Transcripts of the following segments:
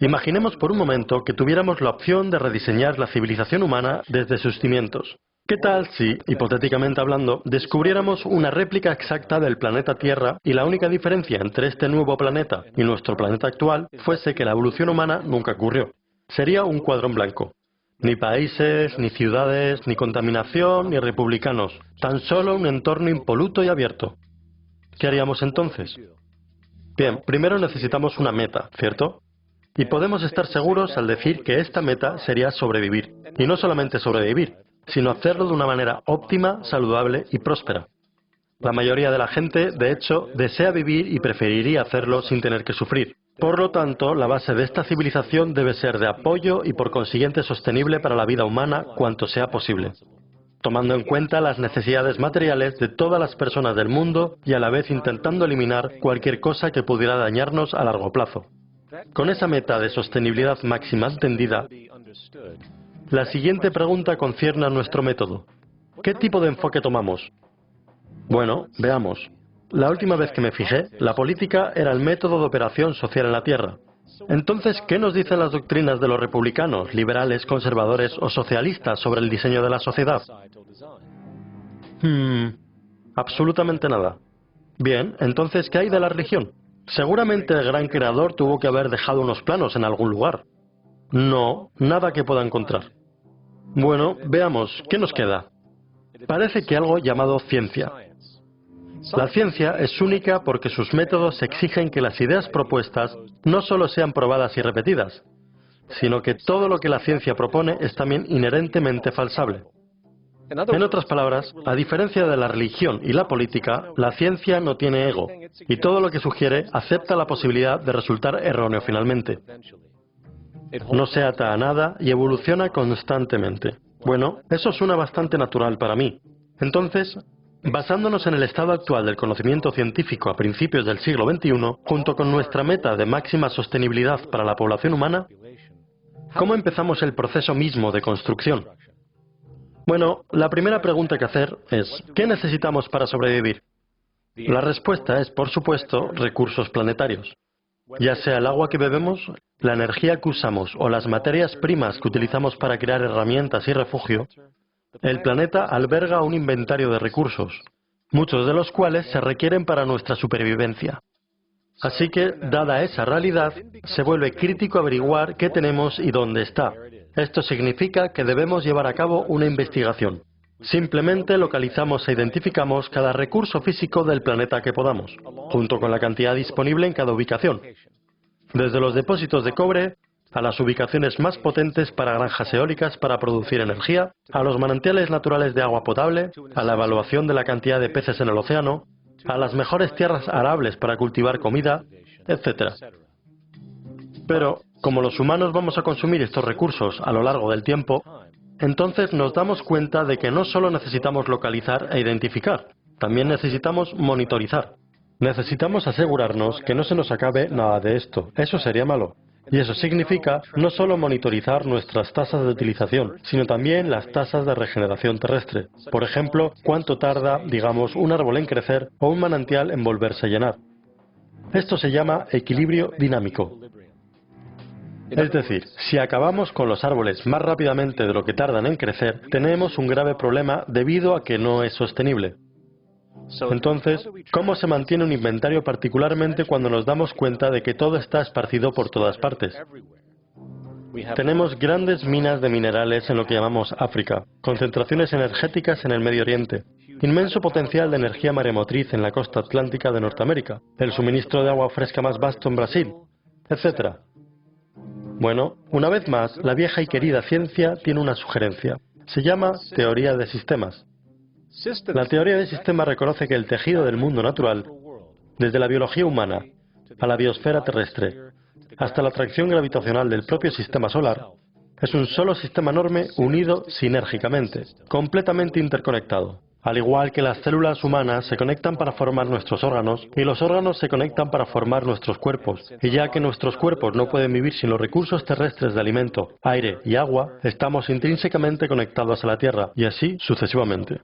Imaginemos por un momento que tuviéramos la opción de rediseñar la civilización humana desde sus cimientos. ¿Qué tal si, hipotéticamente hablando, descubriéramos una réplica exacta del planeta Tierra y la única diferencia entre este nuevo planeta y nuestro planeta actual fuese que la evolución humana nunca ocurrió? Sería un cuadro en blanco. Ni países, ni ciudades, ni contaminación, ni republicanos. Tan solo un entorno impoluto y abierto. ¿Qué haríamos entonces? Bien, primero necesitamos una meta, ¿cierto? Y podemos estar seguros al decir que esta meta sería sobrevivir. Y no solamente sobrevivir, sino hacerlo de una manera óptima, saludable y próspera. La mayoría de la gente, de hecho, desea vivir y preferiría hacerlo sin tener que sufrir. Por lo tanto, la base de esta civilización debe ser de apoyo y por consiguiente sostenible para la vida humana cuanto sea posible, tomando en cuenta las necesidades materiales de todas las personas del mundo y a la vez intentando eliminar cualquier cosa que pudiera dañarnos a largo plazo. Con esa meta de sostenibilidad máxima entendida, la siguiente pregunta concierne a nuestro método. ¿Qué tipo de enfoque tomamos? Bueno, veamos. La última vez que me fijé, la política era el método de operación social en la Tierra. Entonces, ¿qué nos dicen las doctrinas de los republicanos, liberales, conservadores o socialistas sobre el diseño de la sociedad? Absolutamente nada. Bien, entonces, ¿qué hay de la religión? Seguramente el gran creador tuvo que haber dejado unos planos en algún lugar. No, nada que pueda encontrar. Bueno, veamos, ¿qué nos queda? Parece que algo llamado ciencia. La ciencia es única porque sus métodos exigen que las ideas propuestas no solo sean probadas y repetidas, sino que todo lo que la ciencia propone es también inherentemente falsable. En otras palabras, a diferencia de la religión y la política, la ciencia no tiene ego, y todo lo que sugiere acepta la posibilidad de resultar erróneo finalmente. No se ata a nada y evoluciona constantemente. Bueno, eso suena bastante natural para mí. Entonces, basándonos en el estado actual del conocimiento científico a principios del siglo XXI, junto con nuestra meta de máxima sostenibilidad para la población humana, ¿cómo empezamos el proceso mismo de construcción? Bueno, la primera pregunta que hacer es, ¿qué necesitamos para sobrevivir? La respuesta es, por supuesto, recursos planetarios. Ya sea el agua que bebemos, la energía que usamos o las materias primas que utilizamos para crear herramientas y refugio, el planeta alberga un inventario de recursos, muchos de los cuales se requieren para nuestra supervivencia. Así que, dada esa realidad, se vuelve crítico averiguar qué tenemos y dónde está. Esto significa que debemos llevar a cabo una investigación. Simplemente localizamos e identificamos cada recurso físico del planeta que podamos, junto con la cantidad disponible en cada ubicación. Desde los depósitos de cobre, a las ubicaciones más potentes para granjas eólicas para producir energía, a los manantiales naturales de agua potable, a la evaluación de la cantidad de peces en el océano, a las mejores tierras arables para cultivar comida, etc. Pero, como los humanos vamos a consumir estos recursos a lo largo del tiempo, entonces nos damos cuenta de que no solo necesitamos localizar e identificar, también necesitamos monitorizar. Necesitamos asegurarnos que no se nos acabe nada de esto. Eso sería malo. Y eso significa no solo monitorizar nuestras tasas de utilización, sino también las tasas de regeneración terrestre. Por ejemplo, cuánto tarda, digamos, un árbol en crecer o un manantial en volverse a llenar. Esto se llama equilibrio dinámico. Es decir, si acabamos con los árboles más rápidamente de lo que tardan en crecer, tenemos un grave problema debido a que no es sostenible. Entonces, ¿cómo se mantiene un inventario particularmente cuando nos damos cuenta de que todo está esparcido por todas partes? Tenemos grandes minas de minerales en lo que llamamos África, concentraciones energéticas en el Medio Oriente, inmenso potencial de energía maremotriz en la costa atlántica de Norteamérica, el suministro de agua fresca más vasto en Brasil, etc. Bueno, una vez más, la vieja y querida ciencia tiene una sugerencia. Se llama teoría de sistemas. La teoría de sistemas reconoce que el tejido del mundo natural, desde la biología humana a la biosfera terrestre, hasta la atracción gravitacional del propio sistema solar, es un solo sistema enorme unido sinérgicamente, completamente interconectado. Al igual que las células humanas se conectan para formar nuestros órganos, y los órganos se conectan para formar nuestros cuerpos, y ya que nuestros cuerpos no pueden vivir sin los recursos terrestres de alimento, aire y agua, estamos intrínsecamente conectados a la Tierra, y así sucesivamente.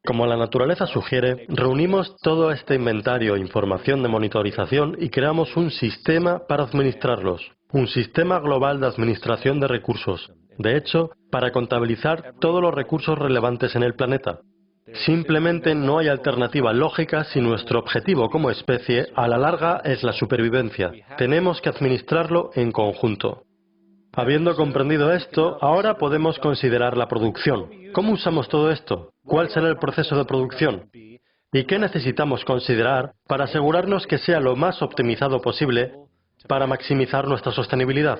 Como la naturaleza sugiere, reunimos todo este inventario e información de monitorización y creamos un sistema para administrarlos, un sistema global de administración de recursos, de hecho, para contabilizar todos los recursos relevantes en el planeta. Simplemente no hay alternativa lógica si nuestro objetivo como especie a la larga es la supervivencia. Tenemos que administrarlo en conjunto. Habiendo comprendido esto, ahora podemos considerar la producción. ¿Cómo usamos todo esto? ¿Cuál será el proceso de producción? ¿Y qué necesitamos considerar para asegurarnos que sea lo más optimizado posible para maximizar nuestra sostenibilidad?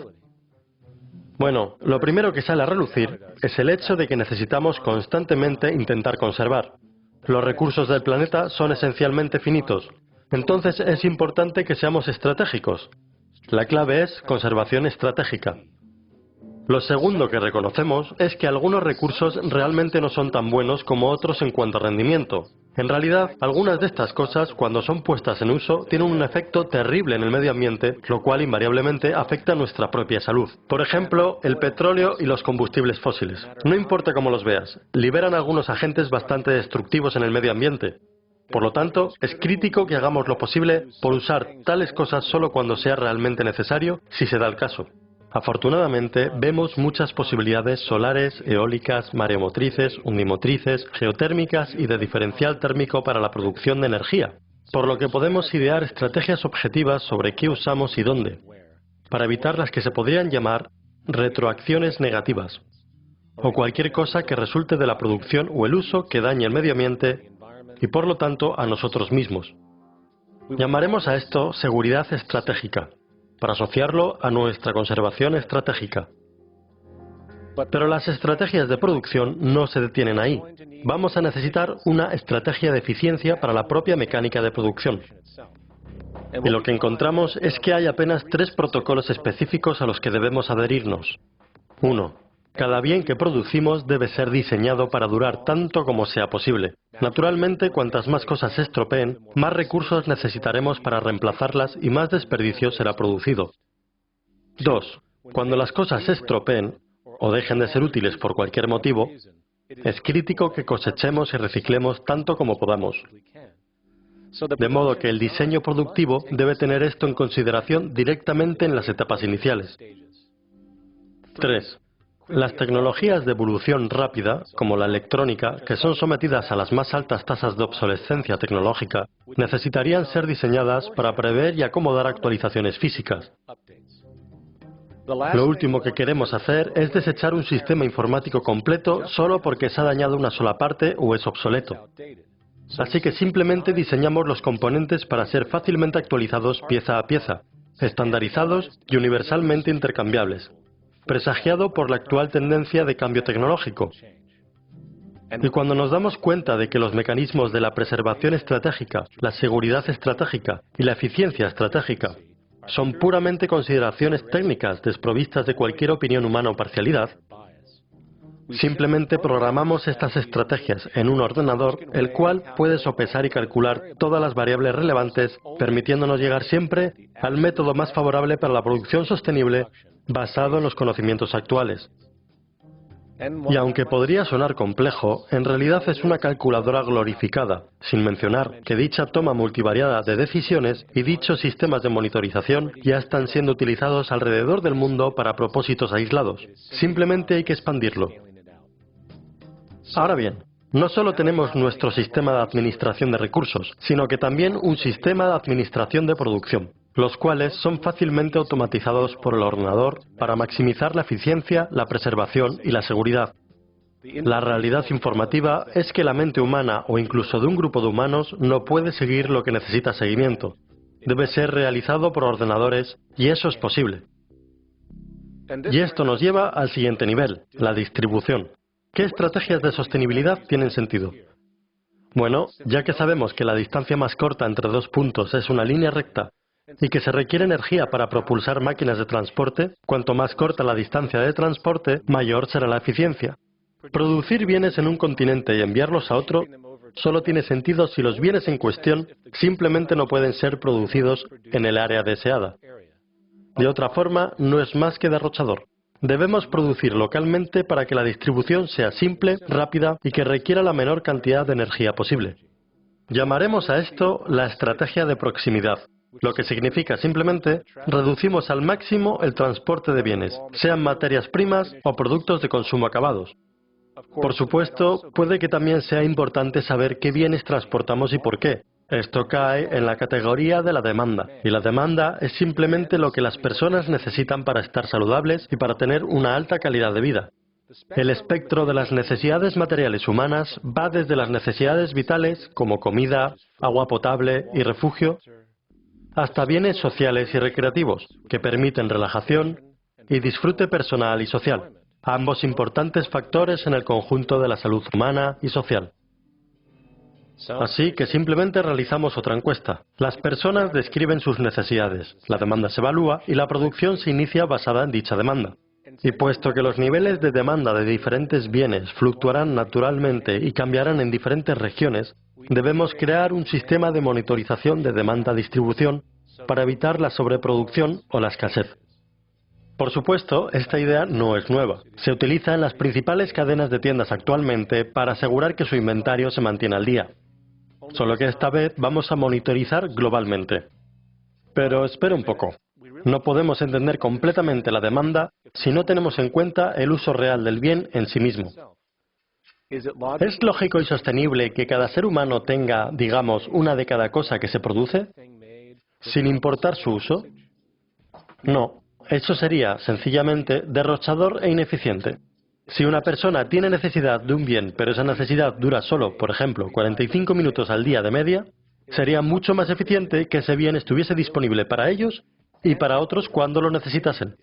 Bueno, lo primero que sale a relucir es el hecho de que necesitamos constantemente intentar conservar. Los recursos del planeta son esencialmente finitos, entonces es importante que seamos estratégicos. La clave es conservación estratégica. Lo segundo que reconocemos es que algunos recursos realmente no son tan buenos como otros en cuanto a rendimiento. En realidad, algunas de estas cosas, cuando son puestas en uso, tienen un efecto terrible en el medio ambiente, lo cual invariablemente afecta a nuestra propia salud. Por ejemplo, el petróleo y los combustibles fósiles. No importa cómo los veas, liberan algunos agentes bastante destructivos en el medio ambiente. Por lo tanto, es crítico que hagamos lo posible por usar tales cosas solo cuando sea realmente necesario, si se da el caso. Afortunadamente, vemos muchas posibilidades solares, eólicas, mareomotrices, unimotrices, geotérmicas y de diferencial térmico para la producción de energía, por lo que podemos idear estrategias objetivas sobre qué usamos y dónde, para evitar las que se podrían llamar retroacciones negativas, o cualquier cosa que resulte de la producción o el uso que dañe el medio ambiente y por lo tanto a nosotros mismos. Llamaremos a esto seguridad estratégica, para asociarlo a nuestra conservación estratégica. Pero las estrategias de producción no se detienen ahí. Vamos a necesitar una estrategia de eficiencia para la propia mecánica de producción. Y lo que encontramos es que hay apenas 3 protocolos específicos a los que debemos adherirnos. 1. Cada bien que producimos debe ser diseñado para durar tanto como sea posible. Naturalmente, cuantas más cosas se estropeen, más recursos necesitaremos para reemplazarlas y más desperdicio será producido. 2. Cuando las cosas se estropeen o dejen de ser útiles por cualquier motivo, es crítico que cosechemos y reciclemos tanto como podamos. De modo que el diseño productivo debe tener esto en consideración directamente en las etapas iniciales. 3. Las tecnologías de evolución rápida, como la electrónica, que son sometidas a las más altas tasas de obsolescencia tecnológica, necesitarían ser diseñadas para prever y acomodar actualizaciones físicas. Lo último que queremos hacer es desechar un sistema informático completo solo porque se ha dañado una sola parte o es obsoleto. Así que simplemente diseñamos los componentes para ser fácilmente actualizados pieza a pieza, estandarizados y universalmente intercambiables, presagiado por la actual tendencia de cambio tecnológico. Y cuando nos damos cuenta de que los mecanismos de la preservación estratégica, la seguridad estratégica y la eficiencia estratégica son puramente consideraciones técnicas desprovistas de cualquier opinión humana o parcialidad, simplemente programamos estas estrategias en un ordenador, el cual puede sopesar y calcular todas las variables relevantes, permitiéndonos llegar siempre al método más favorable para la producción sostenible basado en los conocimientos actuales. Y aunque podría sonar complejo, en realidad es una calculadora glorificada, sin mencionar que dicha toma multivariada de decisiones y dichos sistemas de monitorización ya están siendo utilizados alrededor del mundo para propósitos aislados. Simplemente hay que expandirlo. Ahora bien, no solo tenemos nuestro sistema de administración de recursos, sino que también un sistema de administración de producción, los cuales son fácilmente automatizados por el ordenador para maximizar la eficiencia, la preservación y la seguridad. La realidad informativa es que la mente humana o incluso de un grupo de humanos no puede seguir lo que necesita seguimiento. Debe ser realizado por ordenadores y eso es posible. Y esto nos lleva al siguiente nivel, la distribución. ¿Qué estrategias de sostenibilidad tienen sentido? Bueno, ya que sabemos que la distancia más corta entre 2 puntos es una línea recta y que se requiere energía para propulsar máquinas de transporte, cuanto más corta la distancia de transporte, mayor será la eficiencia. Producir bienes en un continente y enviarlos a otro solo tiene sentido si los bienes en cuestión simplemente no pueden ser producidos en el área deseada. De otra forma, no es más que derrochador. Debemos producir localmente para que la distribución sea simple, rápida y que requiera la menor cantidad de energía posible. Llamaremos a esto la estrategia de proximidad, lo que significa simplemente reducimos al máximo el transporte de bienes, sean materias primas o productos de consumo acabados. Por supuesto, puede que también sea importante saber qué bienes transportamos y por qué. Esto cae en la categoría de la demanda, y la demanda es simplemente lo que las personas necesitan para estar saludables y para tener una alta calidad de vida. El espectro de las necesidades materiales humanas va desde las necesidades vitales, como comida, agua potable y refugio, hasta bienes sociales y recreativos, que permiten relajación y disfrute personal y social, ambos importantes factores en el conjunto de la salud humana y social. Así que simplemente realizamos otra encuesta. Las personas describen sus necesidades, la demanda se evalúa y la producción se inicia basada en dicha demanda. Y puesto que los niveles de demanda de diferentes bienes fluctuarán naturalmente y cambiarán en diferentes regiones, debemos crear un sistema de monitorización de demanda-distribución para evitar la sobreproducción o la escasez. Por supuesto, esta idea no es nueva. Se utiliza en las principales cadenas de tiendas actualmente para asegurar que su inventario se mantiene al día. Solo que esta vez vamos a monitorizar globalmente. Pero espera un poco. No podemos entender completamente la demanda si no tenemos en cuenta el uso real del bien en sí mismo. ¿Es lógico y sostenible que cada ser humano tenga, digamos, una de cada cosa que se produce, sin importar su uso? No. Eso sería, sencillamente, derrochador e ineficiente. Si una persona tiene necesidad de un bien, pero esa necesidad dura solo, por ejemplo, 45 minutos al día de media, sería mucho más eficiente que ese bien estuviese disponible para ellos y para otros cuando lo necesitasen.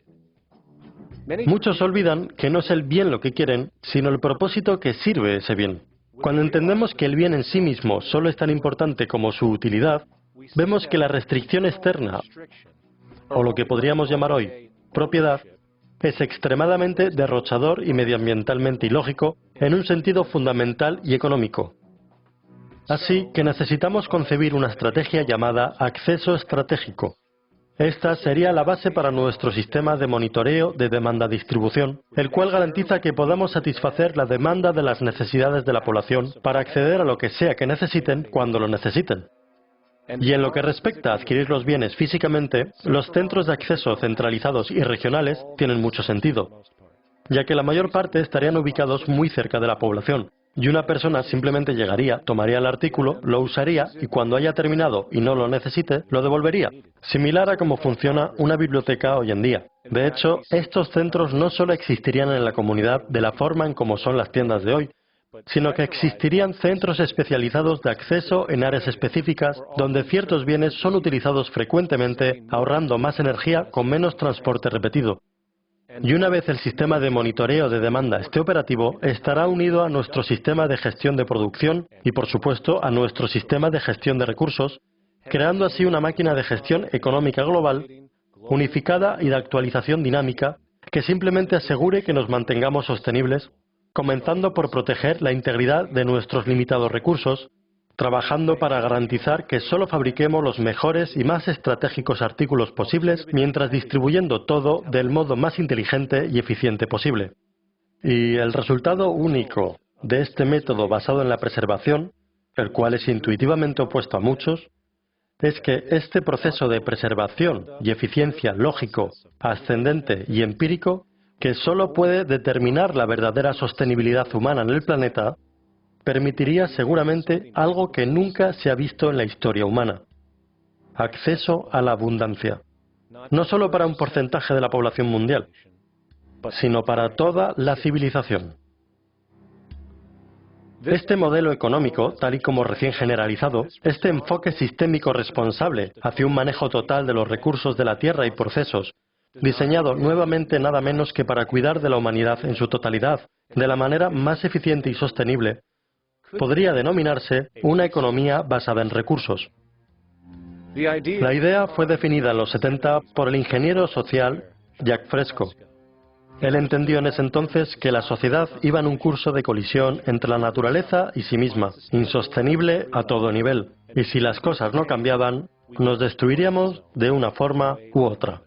Muchos olvidan que no es el bien lo que quieren, sino el propósito que sirve ese bien. Cuando entendemos que el bien en sí mismo solo es tan importante como su utilidad, vemos que la restricción externa, o lo que podríamos llamar hoy propiedad, es extremadamente derrochador y medioambientalmente ilógico en un sentido fundamental y económico. Así que necesitamos concebir una estrategia llamada acceso estratégico. Esta sería la base para nuestro sistema de monitoreo de demanda-distribución, el cual garantiza que podamos satisfacer la demanda de las necesidades de la población para acceder a lo que sea que necesiten cuando lo necesiten. Y en lo que respecta a adquirir los bienes físicamente, los centros de acceso centralizados y regionales tienen mucho sentido, ya que la mayor parte estarían ubicados muy cerca de la población, y una persona simplemente llegaría, tomaría el artículo, lo usaría y cuando haya terminado y no lo necesite, lo devolvería, similar a cómo funciona una biblioteca hoy en día. De hecho, estos centros no solo existirían en la comunidad de la forma en como son las tiendas de hoy, sino que existirían centros especializados de acceso en áreas específicas donde ciertos bienes son utilizados frecuentemente, ahorrando más energía con menos transporte repetido. Y una vez el sistema de monitoreo de demanda esté operativo, estará unido a nuestro sistema de gestión de producción y, por supuesto, a nuestro sistema de gestión de recursos, creando así una máquina de gestión económica global, unificada y de actualización dinámica, que simplemente asegure que nos mantengamos sostenibles, comenzando por proteger la integridad de nuestros limitados recursos, trabajando para garantizar que solo fabriquemos los mejores y más estratégicos artículos posibles, mientras distribuyendo todo del modo más inteligente y eficiente posible. Y el resultado único de este método basado en la preservación, el cual es intuitivamente opuesto a muchos, es que este proceso de preservación y eficiencia lógico, ascendente y empírico, que solo puede determinar la verdadera sostenibilidad humana en el planeta, permitiría seguramente algo que nunca se ha visto en la historia humana: acceso a la abundancia, no solo para un porcentaje de la población mundial, sino para toda la civilización. Este modelo económico, tal y como recién generalizado, este enfoque sistémico responsable hacia un manejo total de los recursos de la Tierra y procesos, diseñado nuevamente nada menos que para cuidar de la humanidad en su totalidad, de la manera más eficiente y sostenible, podría denominarse una economía basada en recursos. La idea fue definida en los 70 por el ingeniero social Jacques Fresco. Él entendió en ese entonces que la sociedad iba en un curso de colisión entre la naturaleza y sí misma, insostenible a todo nivel, y si las cosas no cambiaban, nos destruiríamos de una forma u otra.